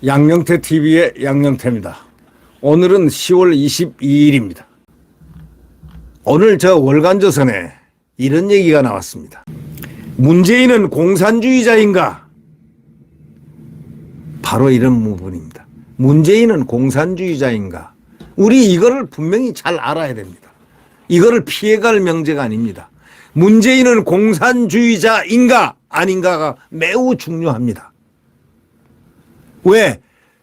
양영태 TV의 양영태입니다. 오늘은 10월 22일입니다. 오늘 저 월간조선에 이런 얘기가 나왔습니다. 문재인은 공산주의자인가? 바로 이런 부분입니다. 문재인은 공산주의자인가? 우리 이거를 분명히 잘 알아야 됩니다. 이거를 피해갈 명제가 아닙니다. 문재인은 공산주의자인가 아닌가가 매우 중요합니다. 왜?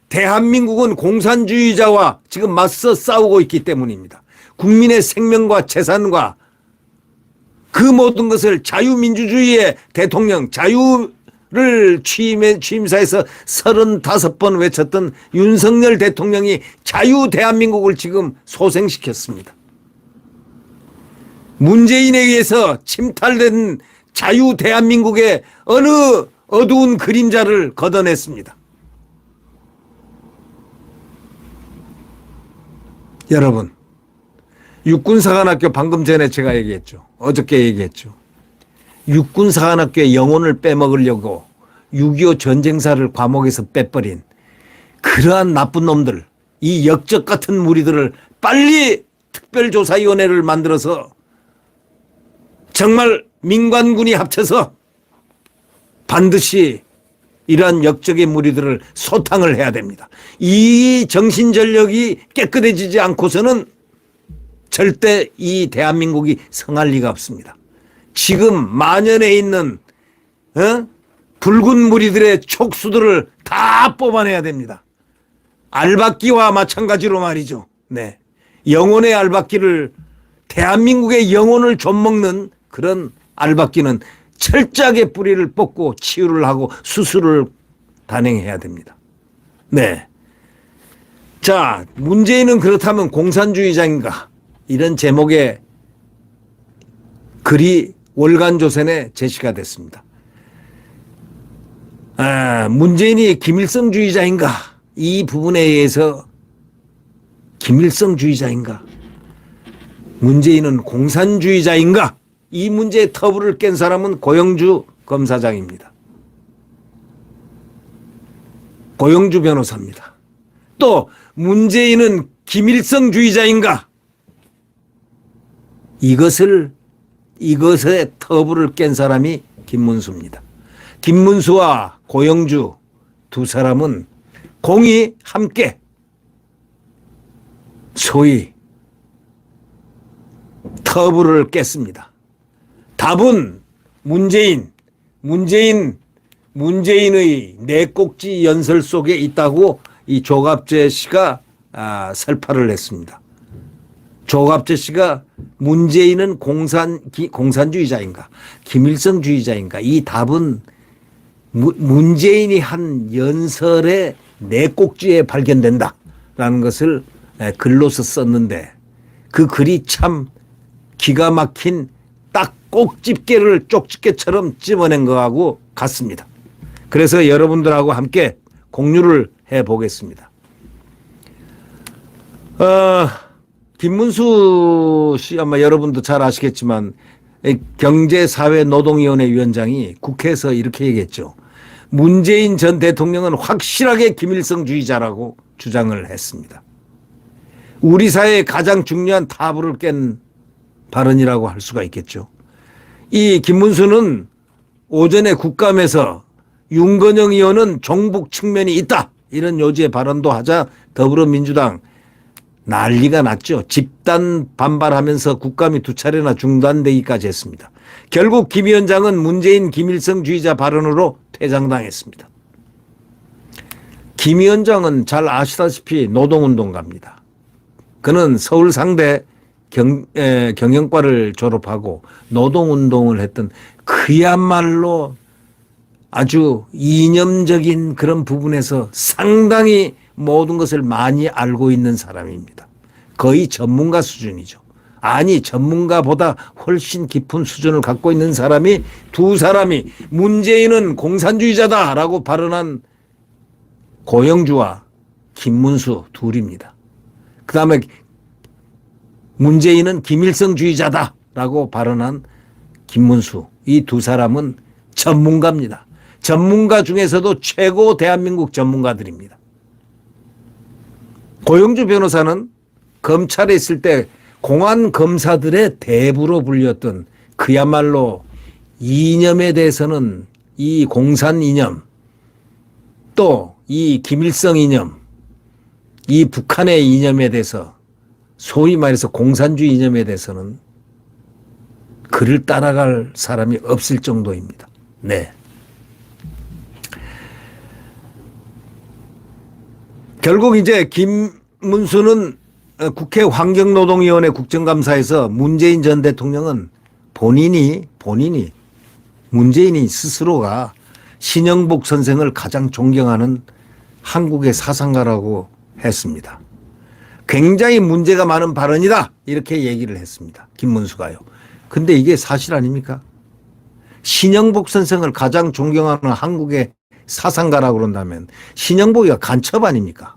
대한민국은 공산주의자와 지금 맞서 싸우고 있기 때문입니다. 국민의 생명과 재산과 그 모든 것을 자유민주주의의 대통령, 자유를 취임사에서 35번 외쳤던 윤석열 대통령이 자유 대한민국을 지금 소생시켰습니다. 문재인에 의해서 침탈된 자유 대한민국의 어느 어두운 그림자를 걷어냈습니다. 여러분, 육군사관학교 방금 전에 제가 얘기했죠. 어저께 얘기했죠. 육군사관학교의 영혼을 빼먹으려고 6.25 전쟁사를 과목에서 빼버린 그러한 나쁜 놈들, 이 역적 같은 무리들을 빨리 특별조사위원회를 만들어서 정말 민관군이 합쳐서 반드시 이러한 역적의 무리들을 소탕을 해야 됩니다. 이 정신전력이 깨끗해지지 않고서는 절대 이 대한민국이 성할 리가 없습니다. 지금 만연해 있는 붉은 무리들의 촉수들을 다 뽑아내야 됩니다. 알박기와 마찬가지로 말이죠. 네, 영혼의 알박기를, 대한민국의 영혼을 좀먹는 그런 알박기는 철저하게 뿌리를 뽑고 치유를 하고 수술을 단행해야 됩니다. 네. 자, 문재인은 그렇다면 공산주의자인가? 이런 제목의 글이 월간조선에 제시가 됐습니다. 문재인이 김일성주의자인가? 이 부분에 의해서 김일성주의자인가? 문재인은 공산주의자인가? 이 문제의 터부를 깬 사람은 고영주 검사장입니다. 고영주 변호사입니다. 또 문재인은 김일성주의자인가? 이것의 터부를 깬 사람이 김문수입니다. 김문수와 고영주 두 사람은 공이 함께 소위 터부를 깼습니다. 답은 문재인의 네 꼭지 연설 속에 있다고 이 조갑재 씨가 설파를 했습니다. 조갑재 씨가 문재인은 공산주의자인가 김일성주의자인가, 이 답은 문재인이 한 연설의 네 꼭지에 발견된다라는 것을 글로서 썼는데, 그 글이 참 기가 막힌 딱 꼭집게를 쪽집게처럼 찝어낸 거하고 같습니다. 그래서 여러분들하고 함께 공유를 해보겠습니다. 김문수 씨 아마 여러분도 잘 아시겠지만 경제사회노동위원회 위원장이 국회에서 이렇게 얘기했죠. 문재인 전 대통령은 확실하게 김일성주의자라고 주장을 했습니다. 우리 사회의 가장 중요한 타부를 깬 발언이라고 할 수가 있겠죠. 이 김문수는 오전에 국감에서 윤건영 의원은 종북 측면이 있다, 이런 요지의 발언도 하자 더불어민주당 난리가 났죠. 집단 반발하면서 국감이 두 차례나 중단되기까지 했습니다. 결국 김 위원장은 문재인 김일성주의자 발언으로 퇴장당했습니다. 김 위원장은 잘 아시다시피 노동운동가입니다. 그는 서울상대 경영과를 졸업하고 노동운동을 했던 그야말로 아주 이념적인 그런 부분에서 상당히 모든 것을 많이 알고 있는 사람입니다. 거의 전문가 수준이죠. 아니, 전문가보다 훨씬 깊은 수준을 갖고 있는 사람이, 두 사람이 문재인은 공산주의자다라고 발언한 고영주와 김문수 둘입니다. 그 다음에 문재인은 김일성주의자다라고 발언한 김문수 이 두 사람은 전문가입니다. 전문가 중에서도 최고 대한민국 전문가들입니다. 고영주 변호사는 검찰에 있을 때 공안 검사들의 대부로 불렸던 그야말로 이념에 대해서는 이 공산 이념 또 이 김일성 이념 이 북한의 이념에 대해서 소위 말해서 공산주의 이념에 대해서는 그를 따라갈 사람이 없을 정도입니다. 네. 결국 이제 김문수는 국회 환경노동위원회 국정감사에서 문재인 전 대통령은 본인이 문재인이 스스로가 신영복 선생을 가장 존경하는 한국의 사상가라고 했습니다. 굉장히 문제가 많은 발언이다 이렇게 얘기를 했습니다. 김문수가요. 근데 이게 사실 아닙니까? 신영복 선생을 가장 존경하는 한국의 사상가라고 그런다면 신영복이가 간첩 아닙니까?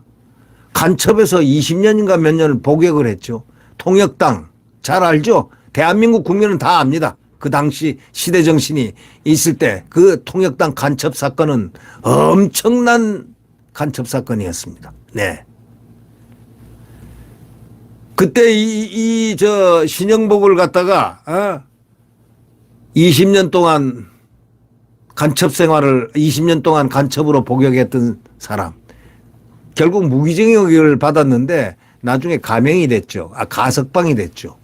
간첩에서 20년인가 몇 년을 복역을 했죠. 통역당 잘 알죠? 대한민국 국민은 다 압니다. 그 당시 시대정신이 있을 때 그 통역당 간첩 사건은 엄청난 간첩 사건이었습니다. 네. 그때 저 신영복을 갖다가 20년 동안 간첩 생활을 20년 동안 간첩으로 복역했던 사람 결국 무기징역을 받았는데 나중에 감형이 됐죠. 가석방이 됐죠.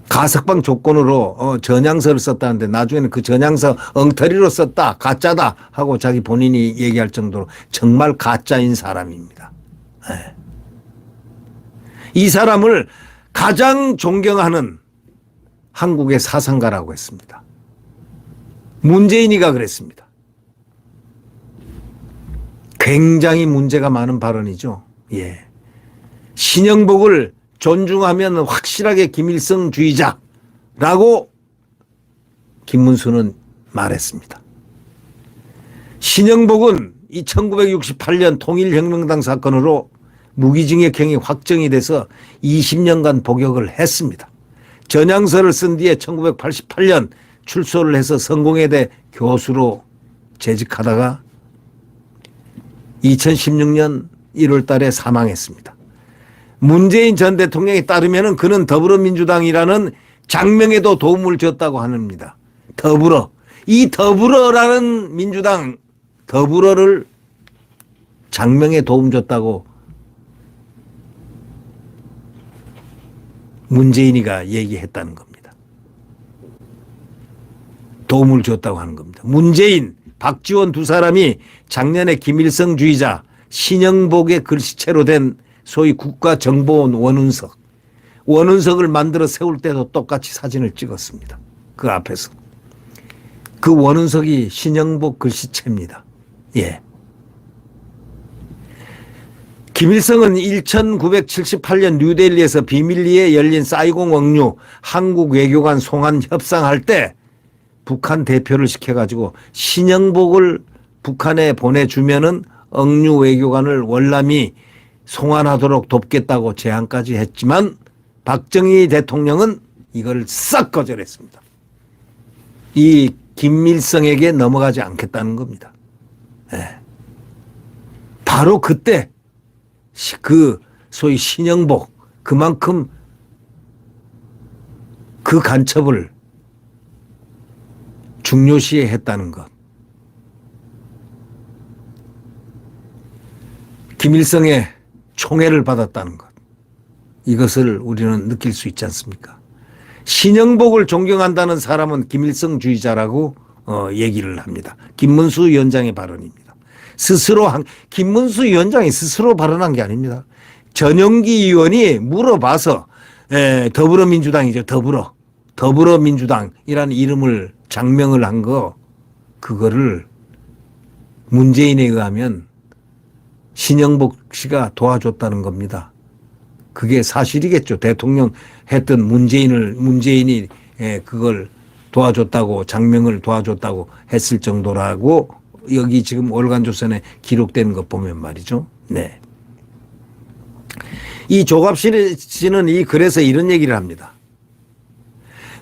가석방 조건으로 전향서를 썼다는데 나중에는 그 전향서 엉터리로 썼다 가짜다 하고 자기 본인이 얘기할 정도로 정말 가짜인 사람입니다. 네. 이 사람을 가장 존경하는 한국의 사상가라고 했습니다. 문재인이가 그랬습니다. 굉장히 문제가 많은 발언이죠. 예. 신영복을 존중하면 확실하게 김일성주의자라고 김문수는 말했습니다. 신영복은 이 1968년 통일혁명당 사건으로 무기징역형이 확정이 돼서 20년간 복역을 했습니다. 전향서를 쓴 뒤에 1988년 출소를 해서 성공회대 교수로 재직하다가 2016년 1월 달에 사망했습니다. 문재인 전 대통령에 따르면 그는 더불어민주당이라는 장명에도 도움을 줬다고 합니다. 더불어. 이 더불어라는 민주당 더불어를 장명에 도움 줬다고 문재인이가 얘기했다는 겁니다. 도움을 줬다고 하는 겁니다. 문재인, 박지원 두 사람이 작년에 김일성주의자 신영복의 글씨체로 된 소위 국가정보원 원운석을 만들어 세울 때도 똑같이 사진을 찍었습니다. 그 앞에서. 그 원운석이 신영복 글씨체입니다. 예. 김일성은 1978년 뉴델리에서 비밀리에 열린 사이공 억류 한국 외교관 송환 협상할 때 북한 대표를 시켜가지고 신영복을 북한에 보내주면은 억류 외교관을 월남이 송환하도록 돕겠다고 제안까지 했지만 박정희 대통령은 이걸 싹 거절했습니다. 이 김일성에게 넘어가지 않겠다는 겁니다. 네. 바로 그때 그 소위 신영복 그만큼 그 간첩을 중요시해 했다는 것. 김일성의 총애를 받았다는 것. 이것을 우리는 느낄 수 있지 않습니까? 신영복을 존경한다는 사람은 김일성주의자라고 얘기를 합니다. 김문수 위원장의 발언입니다. 김문수 위원장이 스스로 발언한 게 아닙니다. 전용기 의원이 물어봐서 더불어민주당이죠. 더불어민주당이라는 이름을 장명을 한 거 그거를 문재인에 의하면 신영복 씨가 도와줬다는 겁니다. 그게 사실이겠죠. 대통령 했던 문재인이 그걸 도와줬다고 장명을 도와줬다고 했을 정도라고 여기 지금 월간조선에 기록된 것 보면 말이죠. 네. 이 조갑실 씨는 이 글에서 이런 얘기를 합니다.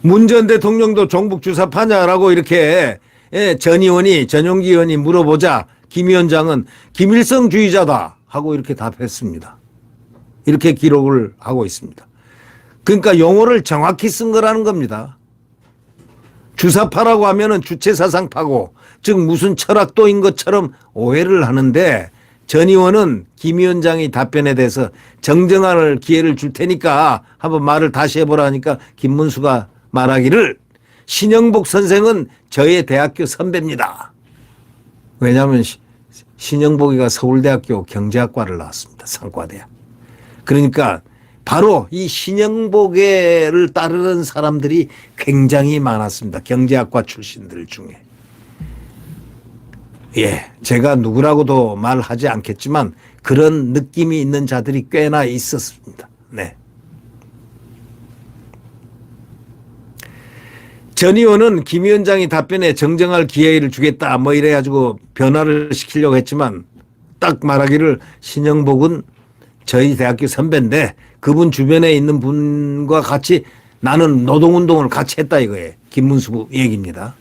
문 전 대통령도 종북 주사파냐라고 이렇게 전용기 의원이 물어보자 김 위원장은 김일성주의자다 하고 이렇게 답했습니다. 이렇게 기록을 하고 있습니다. 그러니까 용어를 정확히 쓴 거라는 겁니다. 주사파라고 하면은 주체사상파고 즉 무슨 철학도인 것처럼 오해를 하는데 전 의원은 김 위원장의 답변에 대해서 정정할 기회를 줄 테니까 한번 말을 다시 해보라니까 김문수가 말하기를 신영복 선생은 저의 대학교 선배입니다. 왜냐하면 신영복이가 서울대학교 경제학과를 나왔습니다. 상과대학. 그러니까 바로 이 신영복을 따르는 사람들이 굉장히 많았습니다. 경제학과 출신들 중에. 예, 제가 누구라고도 말하지 않겠지만 그런 느낌이 있는 자들이 꽤나 있었습니다. 네. 전 의원은 김 위원장이 답변에 정정할 기회를 주겠다 뭐 이래가지고 변화를 시키려고 했지만 딱 말하기를 신영복은 저희 대학교 선배인데 그분 주변에 있는 분과 같이 나는 노동운동을 같이 했다 이거예요. 김문수 얘기입니다.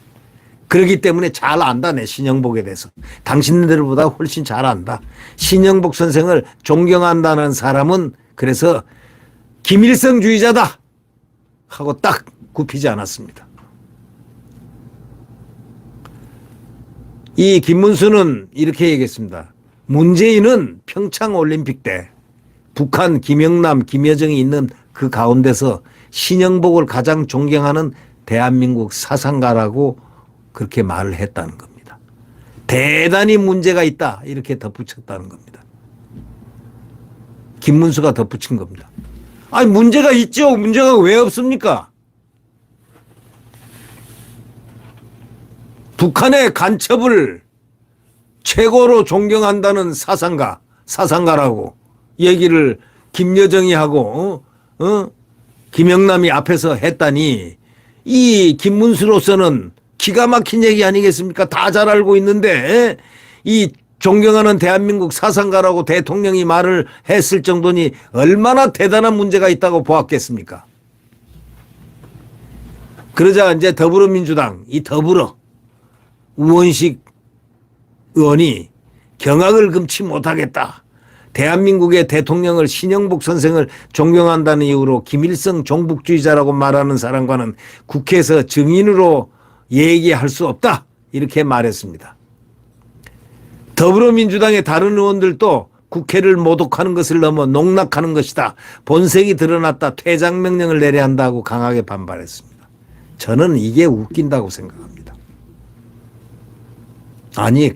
그렇기 때문에 잘 안다 내 신영복에 대해서. 당신들보다 훨씬 잘 안다. 신영복 선생을 존경한다는 사람은 그래서 김일성주의자다 하고 딱 굽히지 않았습니다. 이 김문수는 이렇게 얘기했습니다. 문재인은 평창올림픽 때 북한 김영남, 김여정이 있는 그 가운데서 신영복을 가장 존경하는 대한민국 사상가라고 그렇게 말을 했다는 겁니다. 대단히 문제가 있다 이렇게 덧붙였다는 겁니다. 김문수가 덧붙인 겁니다. 아니 문제가 있죠. 문제가 왜 없습니까? 북한의 간첩을 최고로 존경한다는 사상가라고 얘기를 김여정이 하고 김영남이 앞에서 했다니 이 김문수로서는 기가 막힌 얘기 아니겠습니까? 다 잘 알고 있는데 이 존경하는 대한민국 사상가라고 대통령이 말을 했을 정도니 얼마나 대단한 문제가 있다고 보았겠습니까? 그러자 이제 더불어민주당 이 더불어 우원식 의원이 경악을 금치 못하겠다. 대한민국의 대통령을 신영복 선생을 존경한다는 이유로 김일성 종북주의자라고 말하는 사람과는 국회에서 증인으로 얘기할 수 없다. 이렇게 말했습니다. 더불어민주당의 다른 의원들도 국회를 모독하는 것을 넘어 농락하는 것이다. 본색이 드러났다. 퇴장 명령을 내려야 한다고 강하게 반발했습니다. 저는 이게 웃긴다고 생각합니다. 아니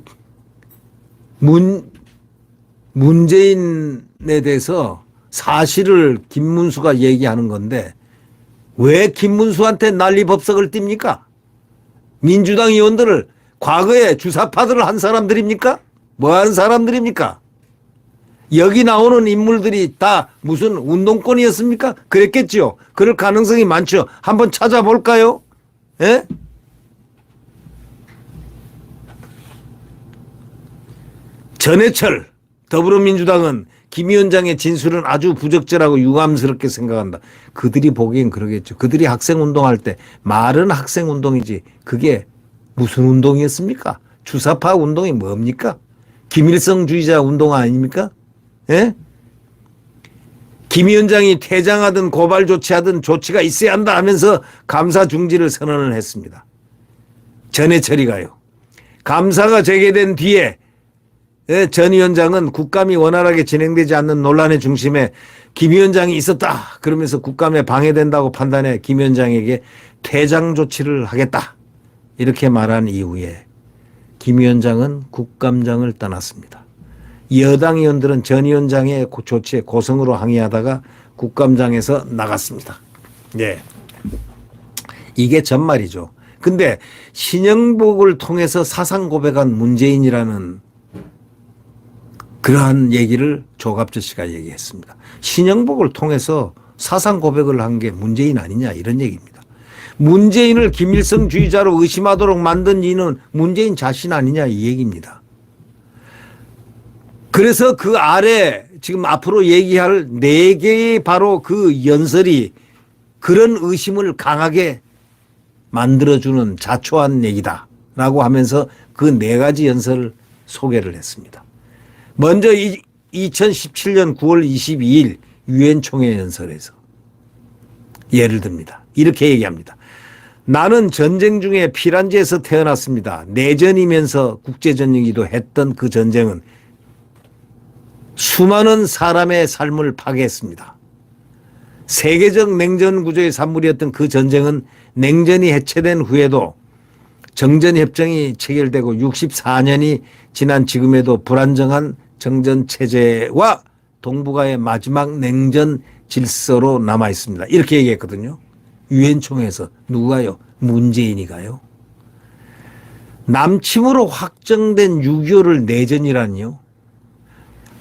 문재인에 대해서 사실을 김문수가 얘기하는 건데 왜 김문수한테 난리법석을 띱니까? 민주당 의원들을 과거에 주사파들을 한 사람들입니까? 뭐 하는 사람들입니까? 여기 나오는 인물들이 다 무슨 운동권이었습니까? 그랬겠죠. 그럴 가능성이 많죠. 한번 찾아볼까요? 예? 전해철 더불어민주당은 김 위원장의 진술은 아주 부적절하고 유감스럽게 생각한다. 그들이 보기엔 그러겠죠. 그들이 학생운동할 때 말은 학생운동이지 그게 무슨 운동이었습니까? 주사파 운동이 뭡니까? 김일성주의자 운동 아닙니까? 예? 김 위원장이 퇴장하든 고발 조치하든 조치가 있어야 한다 하면서 감사 중지를 선언을 했습니다. 전해철이가요. 감사가 재개된 뒤에 전 위원장은 국감이 원활하게 진행되지 않는 논란의 중심에 김 위원장이 있었다. 그러면서 국감에 방해된다고 판단해 김 위원장에게 퇴장 조치를 하겠다. 이렇게 말한 이후에 김 위원장은 국감장을 떠났습니다. 여당 의원들은 전 위원장의 조치에 고성으로 항의하다가 국감장에서 나갔습니다. 네. 이게 전말이죠. 근데 신영복을 통해서 사상 고백한 문재인이라는 그러한 얘기를 조갑재 씨가 얘기했습니다. 신영복을 통해서 사상 고백을 한 게 문재인 아니냐 이런 얘기입니다. 문재인을 김일성주의자로 의심하도록 만든 이는 문재인 자신 아니냐 이 얘기입니다. 그래서 그 아래 지금 앞으로 얘기할 4개의 바로 그 연설이 그런 의심을 강하게 만들어주는 자초한 얘기다라고 하면서 그 네 가지 연설을 소개를 했습니다. 먼저 2017년 9월 22일 유엔 총회 연설에서 예를 듭니다. 이렇게 얘기합니다. 나는 전쟁 중에 피란지에서 태어났습니다. 내전이면서 국제전이기도 했던 그 전쟁은 수많은 사람의 삶을 파괴했습니다. 세계적 냉전 구조의 산물이었던 그 전쟁은 냉전이 해체된 후에도 정전협정이 체결되고 64년이 지난 지금에도 불안정한 정전체제와 동북아의 마지막 냉전 질서로 남아 있습니다. 이렇게 얘기했거든요. 유엔 총회에서 누가요? 문재인이 가요. 남침으로 확정된 6.25를 내전이라니요.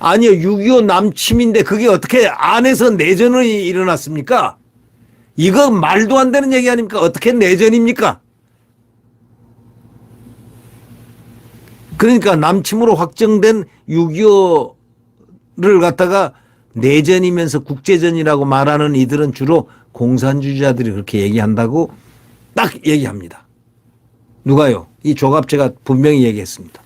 아니요. 6.25 남침인데 그게 어떻게 안에서 내전이 일어났습니까? 이거 말도 안 되는 얘기 아닙니까? 어떻게 내전입니까? 그러니까 남침으로 확정된 6.25를 갖다가 내전이면서 국제전이라고 말하는 이들은 주로 공산주의자들이 그렇게 얘기한다고 딱 얘기합니다. 누가요? 이 조갑제가 분명히 얘기했습니다.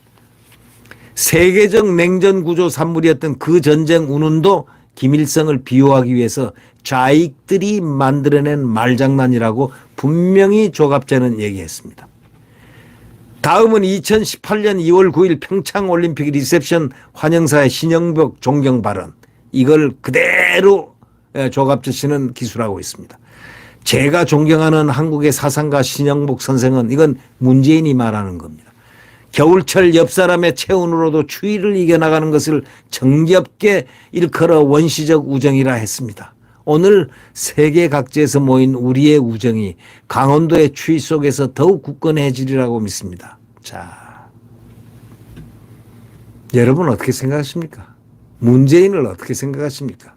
세계적 냉전 구조 산물이었던 그 전쟁 운운도 김일성을 비호하기 위해서 좌익들이 만들어낸 말장난이라고 분명히 조갑제는 얘기했습니다. 다음은 2018년 2월 9일 평창올림픽 리셉션 환영사의 신영복 존경 발언. 이걸 그대로 조갑제 씨는 기술하고 있습니다. 제가 존경하는 한국의 사상가 신영복 선생은 이건 문재인이 말하는 겁니다. 겨울철 옆 사람의 체온으로도 추위를 이겨나가는 것을 정겹게 일컬어 원시적 우정이라 했습니다. 오늘 세계 각지에서 모인 우리의 우정이 강원도의 추위 속에서 더욱 굳건해지리라고 믿습니다. 자, 여러분 어떻게 생각하십니까? 문재인을 어떻게 생각하십니까?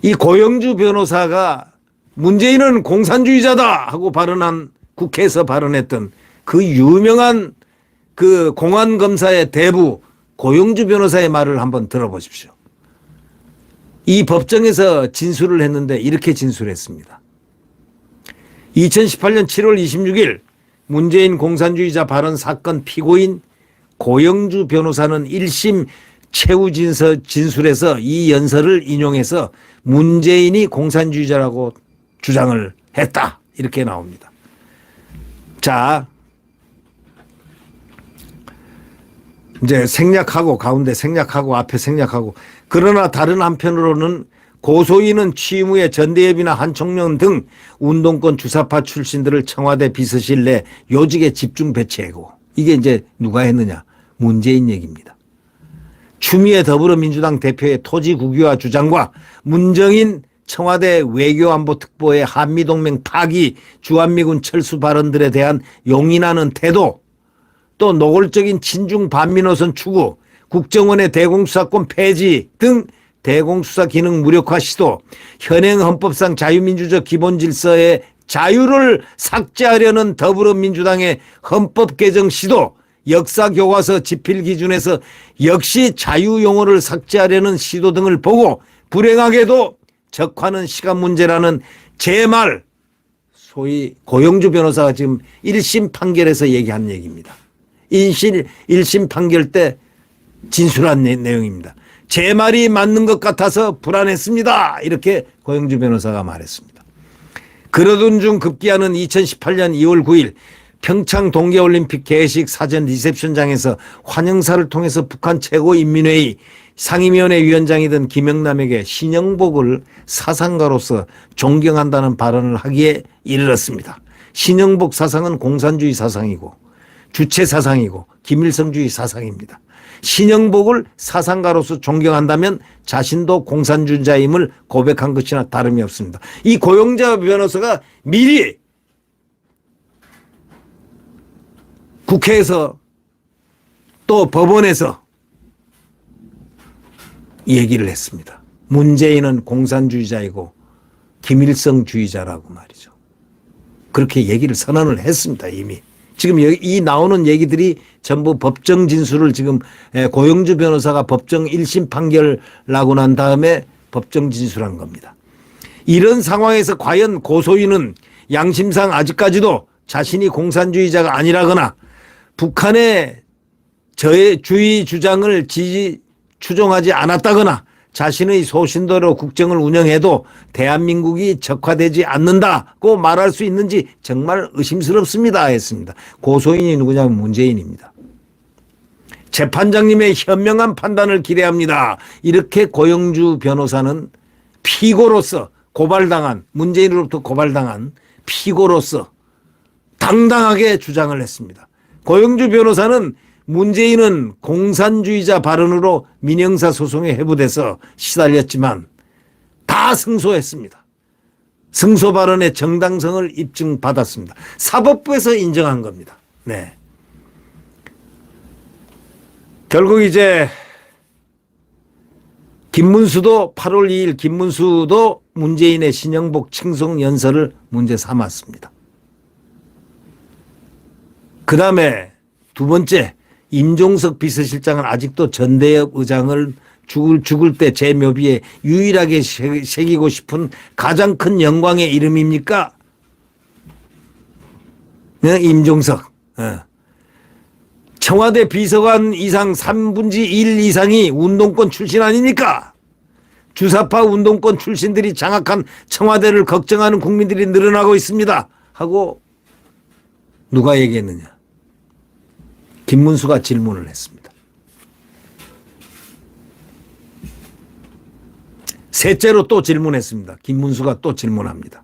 이 고영주 변호사가 문재인은 공산주의자다 하고 발언한 국회에서 발언했던 그 유명한 그 공안검사의 대부 고영주 변호사의 말을 한번 들어보십시오. 이 법정에서 진술을 했는데 이렇게 진술했습니다. 2018년 7월 26일 문재인 공산주의자 발언 사건 피고인 고영주 변호사는 1심 최후 진술에서 이 연설을 인용해서 문재인이 공산주의자라고 주장을 했다. 이렇게 나옵니다. 자, 이제 생략하고 가운데 생략하고 앞에 생략하고 그러나 다른 한편으로는 고소인은 취임 후에 전대협이나 한총련 등 운동권 주사파 출신들을 청와대 비서실 내 요직에 집중 배치하고 이게 이제 누가 했느냐? 문재인 얘기입니다. 추미애 더불어민주당 대표의 토지 국유화 주장과 문정인 청와대 외교안보특보의 한미동맹 파기 주한미군 철수 발언들에 대한 용인하는 태도 또 노골적인 친중 반미노선 추구 국정원의 대공수사권 폐지 등 대공수사 기능 무력화 시도 현행 헌법상 자유민주적 기본질서의 자유를 삭제하려는 더불어민주당의 헌법 개정 시도 역사교과서 집필 기준에서 역시 자유용어를 삭제하려는 시도 등을 보고 불행하게도 적화는 시간 문제라는 제 말 소위 고영주 변호사가 지금 1심 판결에서 얘기한 얘기입니다. 1심 판결 때 진술한 내용입니다. 제 말이 맞는 것 같아서 불안했습니다. 이렇게 고영주 변호사가 말했습니다. 그러던 중 급기야는 2018년 2월 9일 평창 동계올림픽 개회식 사전 리셉션장에서 환영사를 통해서 북한 최고인민회의 상임위원회 위원장이던 김영남에게 신영복을 사상가로서 존경한다는 발언을 하기에 이르렀습니다. 신영복 사상은 공산주의 사상이고 주체 사상이고 김일성주의 사상입니다. 신영복을 사상가로서 존경한다면 자신도 공산주의자임을 고백한 것이나 다름이 없습니다. 이 고영자 변호사가 미리 국회에서 또 법원에서 얘기를 했습니다. 문재인은 공산주의자이고 김일성주의자라고 말이죠. 그렇게 얘기를 선언을 했습니다. 이미. 지금 이 나오는 얘기들이 전부 법정 진술을 지금 고영주 변호사가 법정 1심 판결 나고 난 다음에 법정 진술한 겁니다. 이런 상황에서 과연 고소인은 양심상 아직까지도 자신이 공산주의자가 아니라거나 북한의 저해주의 주장을 추종하지 않았다거나 자신의 소신대로 국정을 운영해도 대한민국이 적화되지 않는다고 말할 수 있는지 정말 의심스럽습니다 했습니다. 고소인이 누구냐면 문재인입니다. 재판장님의 현명한 판단을 기대합니다. 이렇게 고영주 변호사는 피고로서 고발당한, 문재인으로부터 고발당한 피고로서 당당하게 주장을 했습니다. 고영주 변호사는 문재인은 공산주의자 발언으로 민형사 소송에 회부돼서 시달렸지만 다 승소했습니다. 승소 발언의 정당성을 입증받았습니다. 사법부에서 인정한 겁니다. 네. 결국 이제 김문수도 8월 2일 김문수도 문재인의 신영복 칭송 연설을 문제 삼았습니다. 그 다음에 두 번째 임종석 비서실장은 아직도 전대협 의장을 죽을 때 제 묘비에 유일하게 새기고 싶은 가장 큰 영광의 이름입니까? 네, 임종석. 청와대 비서관 이상 3분의 1 이상이 운동권 출신 아닙니까? 주사파 운동권 출신들이 장악한 청와대를 걱정하는 국민들이 늘어나고 있습니다. 하고 누가 얘기했느냐? 김문수가 질문을 했습니다. 셋째로 또 질문했습니다. 김문수가 또 질문합니다.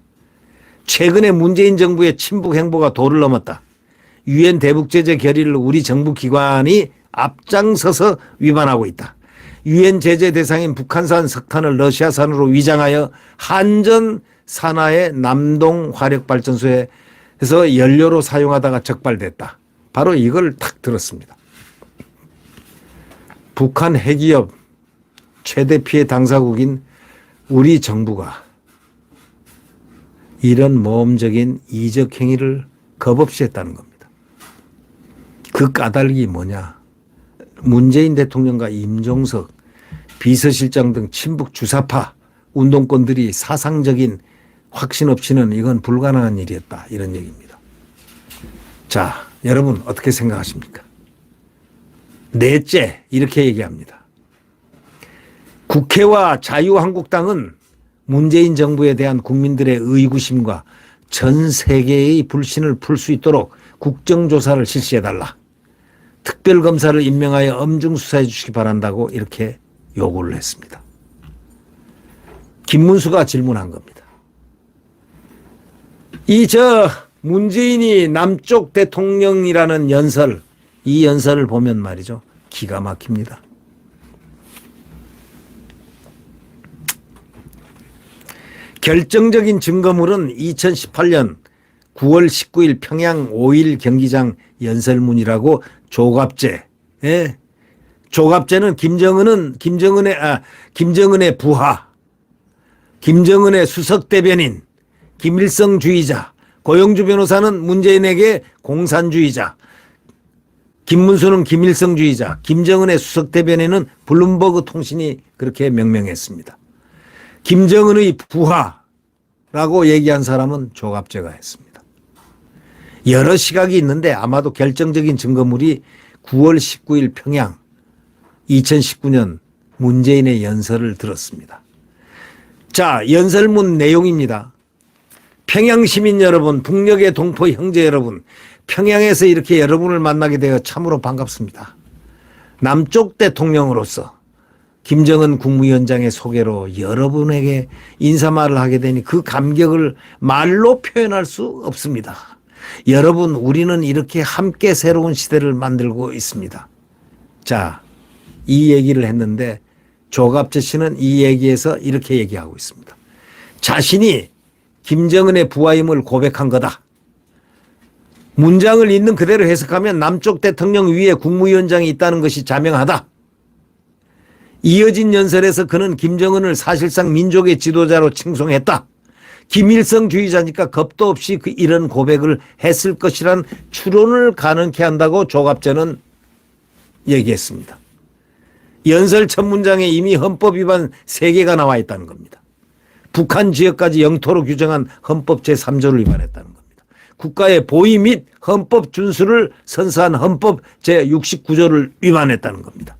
최근에 문재인 정부의 친북 행보가 도를 넘었다. 유엔 대북제재 결의를 우리 정부 기관이 앞장서서 위반하고 있다. 유엔 제재 대상인 북한산 석탄을 러시아산으로 위장하여 한전 산하의 남동 화력발전소에서 연료로 사용하다가 적발됐다. 바로 이걸 탁 들었습니다. 북한 핵기업 최대 피해 당사국인 우리 정부가 이런 모험적인 이적 행위를 겁없이 했다는 겁니다. 그 까닭이 뭐냐? 문재인 대통령과 임종석 비서실장 등 친북 주사파 운동권들이 사상적인 확신 없이는 이건 불가능한 일이었다. 이런 얘기입니다. 자, 여러분 어떻게 생각하십니까? 넷째, 이렇게 얘기합니다. 국회와 자유한국당은 문재인 정부에 대한 국민들의 의구심과 전 세계의 불신을 풀 수 있도록 국정조사를 실시해달라. 특별검사를 임명하여 엄중 수사해 주시기 바란다고 이렇게 요구를 했습니다. 김문수가 질문한 겁니다. 문재인이 남쪽 대통령이라는 연설, 이 연설을 보면 말이죠. 기가 막힙니다. 결정적인 증거물은 2018년 9월 19일 평양 5일 경기장 연설문이라고 조갑제. 예. 조갑제는 김정은의 부하, 김정은의 수석 대변인, 김일성주의자, 고영주 변호사는 문재인에게 공산주의자, 김문수는 김일성주의자, 김정은의 수석 대변인은 블룸버그 통신이 그렇게 명명했습니다. 김정은의 부하라고 얘기한 사람은 조갑제가 했습니다. 여러 시각이 있는데 아마도 결정적인 증거물이 9월 19일 평양 2019년 문재인의 연설을 들었습니다. 자, 연설문 내용입니다. 평양 시민 여러분, 북녘의 동포 형제 여러분, 평양에서 이렇게 여러분을 만나게 되어 참으로 반갑습니다. 남쪽 대통령으로서 김정은 국무위원장의 소개로 여러분에게 인사말을 하게 되니 그 감격을 말로 표현할 수 없습니다. 여러분, 우리는 이렇게 함께 새로운 시대를 만들고 있습니다. 자, 이 얘기를 했는데 조갑제 씨는 이 얘기에서 이렇게 얘기하고 있습니다. 자신이 김정은의 부하임을 고백한 거다. 문장을 있는 그대로 해석하면 남쪽 대통령 위에 국무위원장이 있다는 것이 자명하다. 이어진 연설에서 그는 김정은을 사실상 민족의 지도자로 칭송했다. 김일성주의자니까 겁도 없이 이런 고백을 했을 것이란 추론을 가능케 한다고 조갑제는 얘기했습니다. 연설 첫 문장에 이미 헌법 위반 3개가 나와 있다는 겁니다. 북한 지역까지 영토로 규정한 헌법 제3조를 위반했다는 겁니다. 국가의 보위 및 헌법 준수를 선서한 헌법 제69조를 위반했다는 겁니다.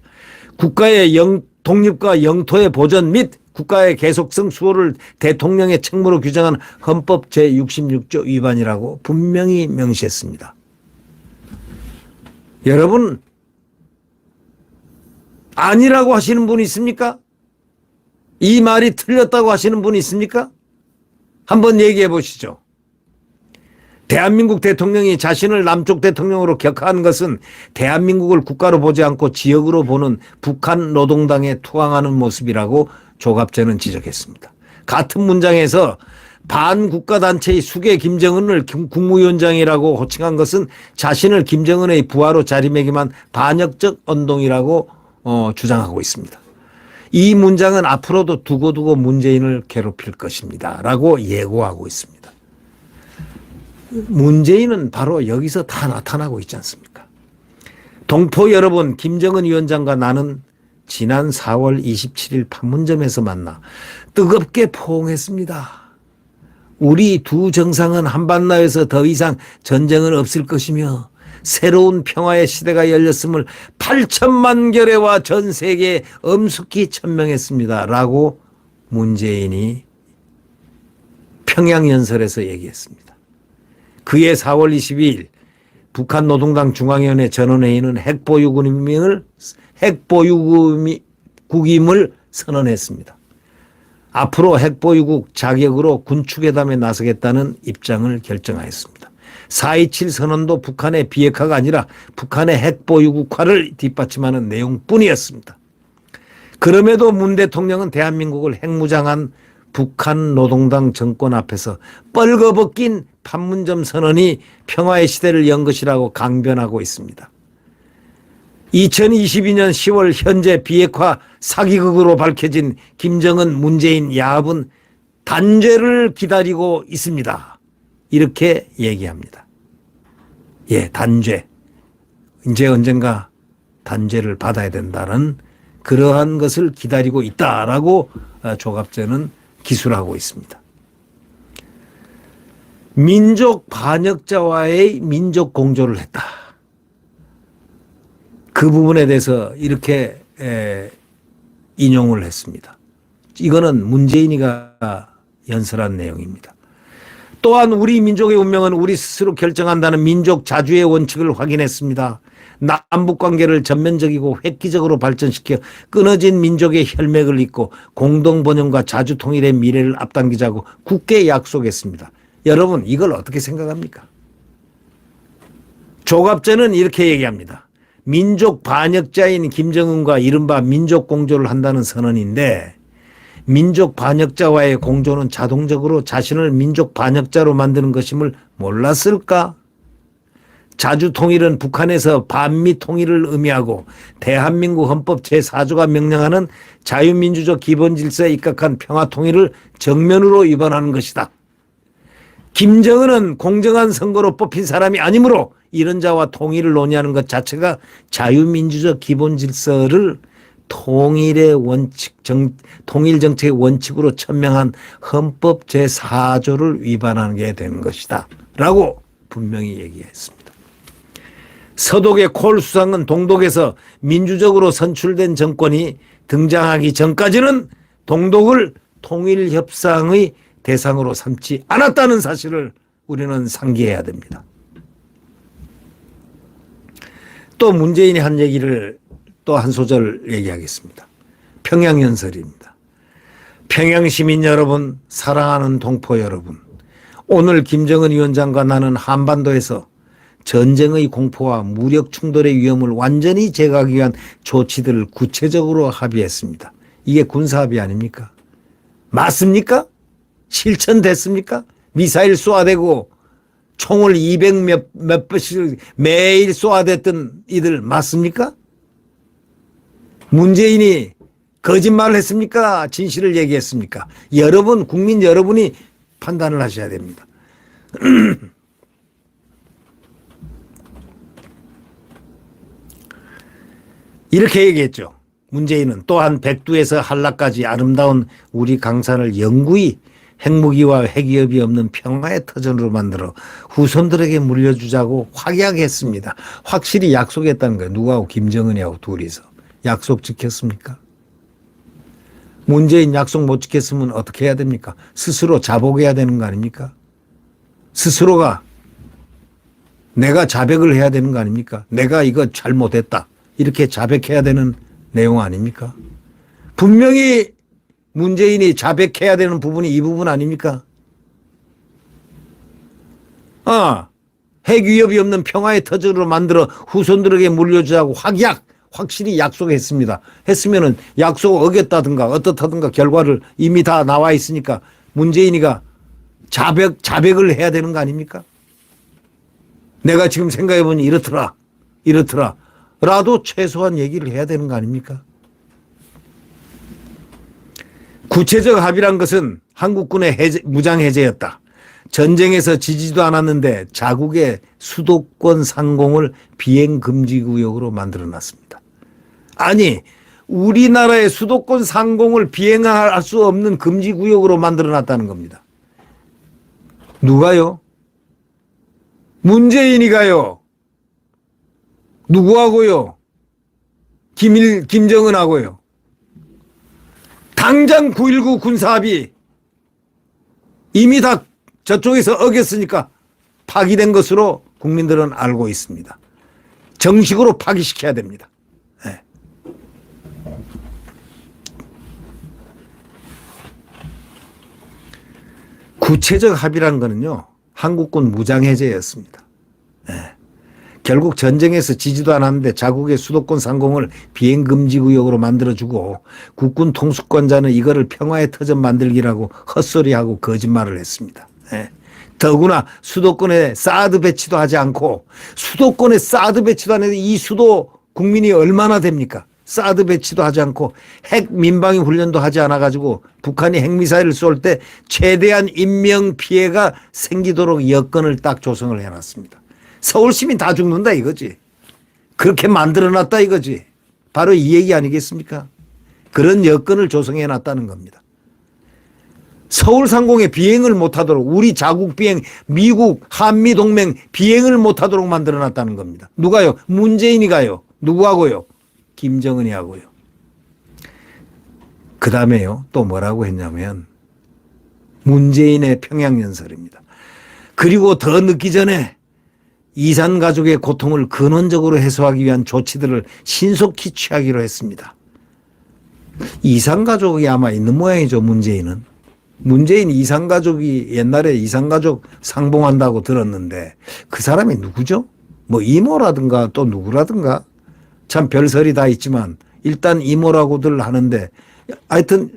국가의 독립과 영토의 보전 및 국가의 계속성 수호를 대통령의 책무로 규정한 헌법 제66조 위반이라고 분명히 명시했습니다. 여러분, 아니라고 하시는 분이 있습니까? 이 말이 틀렸다고 하시는 분이 있습니까? 한번 얘기해 보시죠. 대한민국 대통령이 자신을 남쪽 대통령으로 격하한 것은 대한민국을 국가로 보지 않고 지역으로 보는 북한 노동당에 투항하는 모습이라고 조갑제는 지적했습니다. 같은 문장에서 반국가단체의 수계 김정은을 국무위원장이라고 호칭한 것은 자신을 김정은의 부하로 자리매김한 반역적 언동이라고 주장하고 있습니다. 이 문장은 앞으로도 두고두고 문재인을 괴롭힐 것입니다 라고 예고하고 있습니다. 문재인은 바로 여기서 다 나타나고 있지 않습니까? 동포 여러분, 김정은 위원장과 나는 지난 4월 27일 판문점에서 만나 뜨겁게 포옹했습니다. 우리 두 정상은 한반도에서 더 이상 전쟁은 없을 것이며 새로운 평화의 시대가 열렸음을 8천만 결의와 전 세계에 엄숙히 천명했습니다 라고 문재인이 평양연설에서 얘기했습니다. 그해 4월 22일 북한 노동당 중앙위원회 전원회의는 핵보유국임을 선언했습니다. 앞으로 핵보유국 자격으로 군축회담에 나서겠다는 입장을 결정하였습니다. 4.27 선언도 북한의 비핵화가 아니라 북한의 핵보유국화를 뒷받침하는 내용뿐이었습니다. 그럼에도 문 대통령은 대한민국을 핵무장한 북한 노동당 정권 앞에서 뻘거벗긴 판문점 선언이 평화의 시대를 연 것이라고 강변하고 있습니다. 2022년 10월 현재 비핵화 사기극으로 밝혀진 김정은 문재인 야합은 단죄를 기다리고 있습니다. 이렇게 얘기합니다. 예, 단죄. 이제 언젠가 단죄를 받아야 된다는 그러한 것을 기다리고 있다라고 조갑제는 기술하고 있습니다. 민족 반역자와의 민족 공조를 했다. 그 부분에 대해서 이렇게 인용을 했습니다. 이거는 문재인이가 연설한 내용입니다. 또한 우리 민족의 운명은 우리 스스로 결정한다는 민족 자주의 원칙을 확인했습니다. 남북관계를 전면적이고 획기적으로 발전시켜 끊어진 민족의 혈맥을 잇고 공동번영과 자주통일의 미래를 앞당기자고 굳게 약속했습니다. 여러분, 이걸 어떻게 생각합니까? 조갑제는 이렇게 얘기합니다. 민족 반역자인 김정은과 이른바 민족 공조를 한다는 선언인데, 민족 반역자와의 공조는 자동적으로 자신을 민족 반역자로 만드는 것임을 몰랐을까? 자주통일은 북한에서 반미 통일을 의미하고 대한민국 헌법 제4조가 명령하는 자유민주적 기본질서에 입각한 평화통일을 정면으로 위반하는 것이다. 김정은은 공정한 선거로 뽑힌 사람이 아니므로 이런 자와 통일을 논의하는 것 자체가 자유민주적 기본질서를 통일의 원칙, 통일 정책의 원칙으로 천명한 헌법 제4조를 위반하게 되는 것이다 라고 분명히 얘기했습니다. 서독의 콜 수상은 동독에서 민주적으로 선출된 정권이 등장하기 전까지는 동독을 통일협상의 대상으로 삼지 않았다는 사실을 우리는 상기해야 됩니다. 또 문재인이 한 얘기를 또 한 소절 얘기하겠습니다. 평양연설입니다. 평양시민 여러분, 사랑하는 동포 여러분, 오늘 김정은 위원장과 나는 한반도에서 전쟁의 공포와 무력 충돌의 위험을 완전히 제거하기 위한 조치들을 구체적으로 합의했습니다. 이게 군사합의 아닙니까? 맞습니까? 실천됐습니까? 미사일 쏘아대고 총을 200 몇 번씩 매일 쏘아댔던 이들 맞습니까? 문재인이 거짓말을 했습니까? 진실을 얘기했습니까? 여러분, 국민 여러분이 판단을 하셔야 됩니다. 이렇게 얘기했죠. 문재인은 또한 백두에서 한라까지 아름다운 우리 강산을 영구히 핵무기와 핵위협이 없는 평화의 터전으로 만들어 후손들에게 물려주자고 확약했습니다. 확실히 약속했다는 거예요. 누구하고? 김정은이하고 둘이서. 약속 지켰습니까? 문재인 약속 못 지켰으면 어떻게 해야 됩니까? 스스로 자복해야 되는 거 아닙니까? 스스로가 내가 자백을 해야 되는 거 아닙니까? 내가 이거 잘못했다. 이렇게 자백해야 되는 내용 아닙니까? 분명히 문재인이 자백해야 되는 부분이 이 부분 아닙니까? 핵 위협이 없는 평화의 터전으로 만들어 후손들에게 물려주자고 확실히 약속했습니다. 했으면은 약속 어겼다든가 어떻다든가 결과를 이미 다 나와 있으니까 문재인이가 자백을 해야 되는 거 아닙니까? 내가 지금 생각해보니 이렇더라 라도 최소한 얘기를 해야 되는 거 아닙니까? 구체적 합의란 것은 한국군의 무장 해제였다. 전쟁에서 지지도 않았는데 자국의 수도권 상공을 비행 금지 구역으로 만들어놨습니다. 아니, 우리나라의 수도권 상공을 비행할 수 없는 금지 구역으로 만들어놨다는 겁니다. 누가요? 문재인이가요. 누구하고요? 김정은하고요. 당장 9.19 군사합의 이미 다 저쪽에서 어겼으니까 파기된 것으로 국민들은 알고 있습니다. 정식으로 파기시켜야 됩니다. 네. 구체적 합의란 거는요, 한국군 무장해제였습니다. 네. 결국 전쟁에서 지지도 않았는데 자국의 수도권 상공을 비행금지구역으로 만들어주고 국군 통수권자는 이거를 평화의 터전 만들기라고 헛소리하고 거짓말을 했습니다. 네. 더구나 수도권에 사드 배치도 하지 않고, 수도권에 사드 배치도 안 해도 이 수도 국민이 얼마나 됩니까? 사드 배치도 하지 않고 핵 민방위 훈련도 하지 않아가지고 북한이 핵미사일을 쏠 때 최대한 인명피해가 생기도록 여건을 딱 조성을 해놨습니다. 서울 시민 다 죽는다 이거지. 그렇게 만들어놨다 이거지. 바로 이 얘기 아니겠습니까? 그런 여건을 조성해놨다는 겁니다. 서울 상공에 비행을 못하도록, 우리 자국 비행, 미국 한미동맹 비행을 못하도록 만들어놨다는 겁니다. 누가요? 문재인이 가요. 누구하고요? 김정은이 하고요. 그 다음에요, 또 뭐라고 했냐면 문재인의 평양연설입니다. 그리고 더 늦기 전에 이산 가족의 고통을 근원적으로 해소하기 위한 조치들을 신속히 취하기로 했습니다. 이산 가족이 아마 있는 모양이죠, 문재인은. 문재인 이산 가족이 옛날에 이산 가족 상봉한다고 들었는데 그 사람이 누구죠? 뭐 이모라든가 또 누구라든가 참 별설이 다 있지만 일단 이모라고들 하는데 하여튼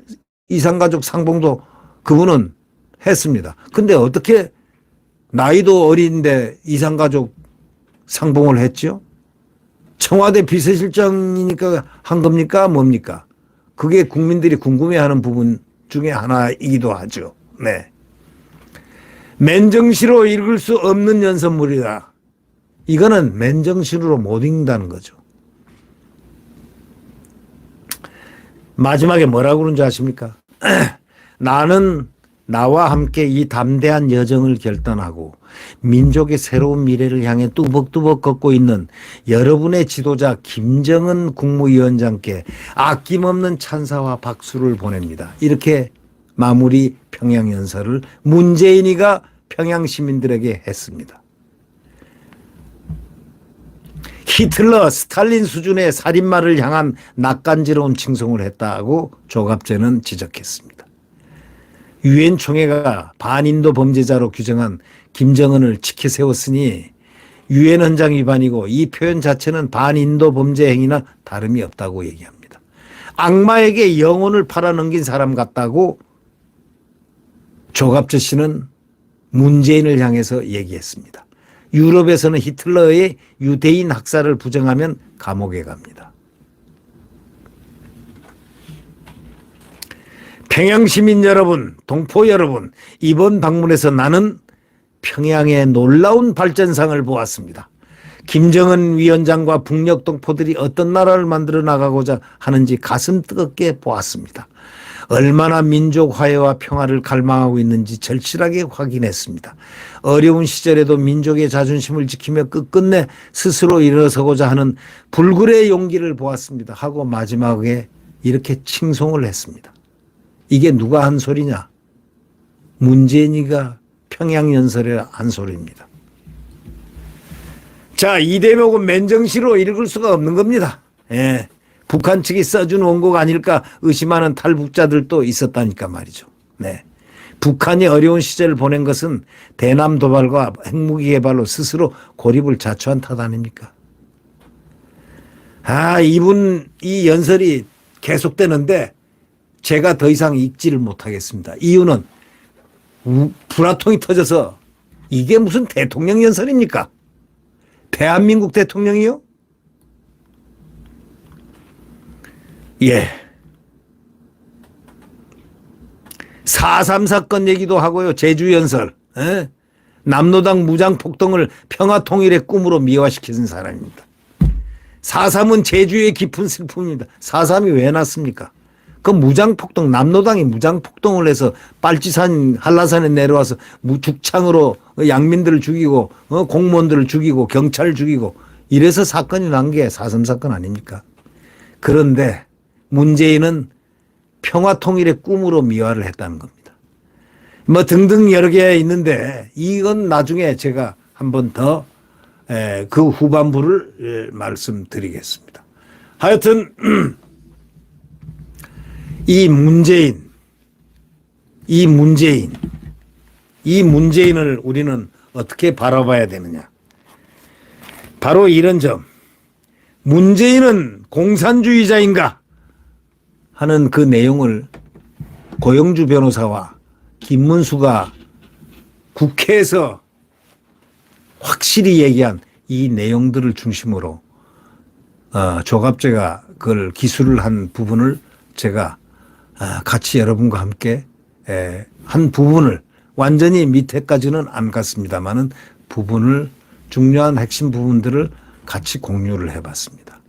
이산 가족 상봉도 그분은 했습니다. 근데 어떻게 나이도 어린데 이산가족 상봉을 했죠? 청와대 비서실장이니까 한 겁니까? 뭡니까? 그게 국민들이 궁금해하는 부분 중에 하나이기도 하죠. 네. 맨정시로 읽을 수 없는 연설물이다. 이거는 맨정신으로 못 읽는다는 거죠. 마지막에 뭐라고 그런지 아십니까? 나는 나와 함께 이 담대한 여정을 결단하고 민족의 새로운 미래를 향해 뚜벅뚜벅 걷고 있는 여러분의 지도자 김정은 국무위원장께 아낌없는 찬사와 박수를 보냅니다. 이렇게 마무리 평양연설을 문재인이가 평양 시민들에게 했습니다. 히틀러, 스탈린 수준의 살인마를 향한 낯간지러운 칭송을 했다고 조갑제는 지적했습니다. 유엔 총회가 반인도 범죄자로 규정한 김정은을 치켜 세웠으니 유엔 헌장 위반이고 이 표현 자체는 반인도 범죄 행위나 다름이 없다고 얘기합니다. 악마에게 영혼을 팔아넘긴 사람 같다고 조갑제 씨는 문재인을 향해서 얘기했습니다. 유럽에서는 히틀러의 유대인 학살을 부정하면 감옥에 갑니다. 평양 시민 여러분, 동포 여러분, 이번 방문에서 나는 평양의 놀라운 발전상을 보았습니다. 김정은 위원장과 북녘 동포들이 어떤 나라를 만들어 나가고자 하는지 가슴 뜨겁게 보았습니다. 얼마나 민족 화해와 평화를 갈망하고 있는지 절실하게 확인했습니다. 어려운 시절에도 민족의 자존심을 지키며 끝끝내 스스로 일어서고자 하는 불굴의 용기를 보았습니다. 하고 마지막에 이렇게 칭송을 했습니다. 이게 누가 한 소리냐? 문재인이가 평양연설에 한 소리입니다. 자, 이 대목은 맨정시로 읽을 수가 없는 겁니다. 예. 북한 측이 써준 원고가 아닐까 의심하는 탈북자들도 있었다니까 말이죠. 네. 북한이 어려운 시절을 보낸 것은 대남 도발과 핵무기 개발로 스스로 고립을 자초한 탓 아닙니까? 이 연설이 계속되는데 제가 더 이상 읽지를 못하겠습니다. 이유는 불화통이 터져서 이게 무슨 대통령 연설입니까? 대한민국 대통령이요? 예. 4.3 사건 얘기도 하고요. 제주연설. 예? 남로당 무장폭동을 평화통일의 꿈으로 미화시키는 사람입니다. 4.3은 제주의 깊은 슬픔입니다. 4.3이 왜 났습니까? 그 무장폭동, 남로당이 무장폭동을 해서 빨치산, 한라산에 내려와서 죽창으로 양민들을 죽이고 공무원들을 죽이고 경찰을 죽이고 이래서 사건이 난 게 4.3 사건 아닙니까? 그런데 문재인은 평화통일의 꿈으로 미화를 했다는 겁니다. 뭐 등등 여러 개 있는데 이건 나중에 제가 한번 더 그 후반부를 말씀드리겠습니다. 하여튼 이 문재인을 우리는 어떻게 바라봐야 되느냐. 바로 이런 점. 문재인은 공산주의자인가 하는 그 내용을 고영주 변호사와 김문수가 국회에서 확실히 얘기한 이 내용들을 중심으로 조갑제가 그걸 기술을 한 부분을 제가 같이 여러분과 함께 한 부분을 완전히 밑에까지는 안 갔습니다만은 부분을 중요한 핵심 부분들을 같이 공유를 해봤습니다.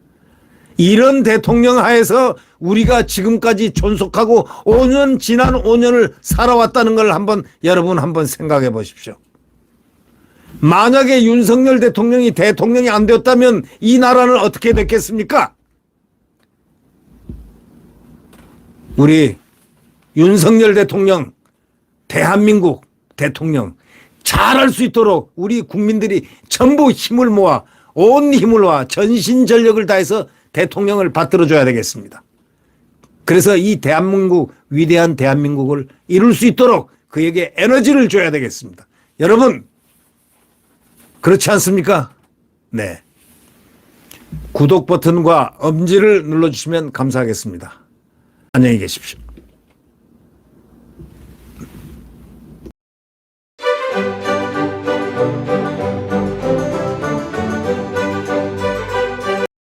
이런 대통령 하에서 우리가 지금까지 존속하고 5년 지난 5년을 살아왔다는 걸 여러분 한번 생각해 보십시오. 만약에 윤석열 대통령이 안 되었다면 이 나라는 어떻게 됐겠습니까? 우리 윤석열 대통령, 대한민국 대통령 잘할 수 있도록 우리 국민들이 전부 힘을 모아 온 힘을 모아 전신전력을 다해서 대통령을 받들어줘야 되겠습니다. 그래서 이 대한민국, 위대한 대한민국을 이룰 수 있도록 그에게 에너지를 줘야 되겠습니다. 여러분, 그렇지 않습니까? 네. 구독 버튼과 엄지를 눌러주시면 감사하겠습니다. 안녕히 계십시오.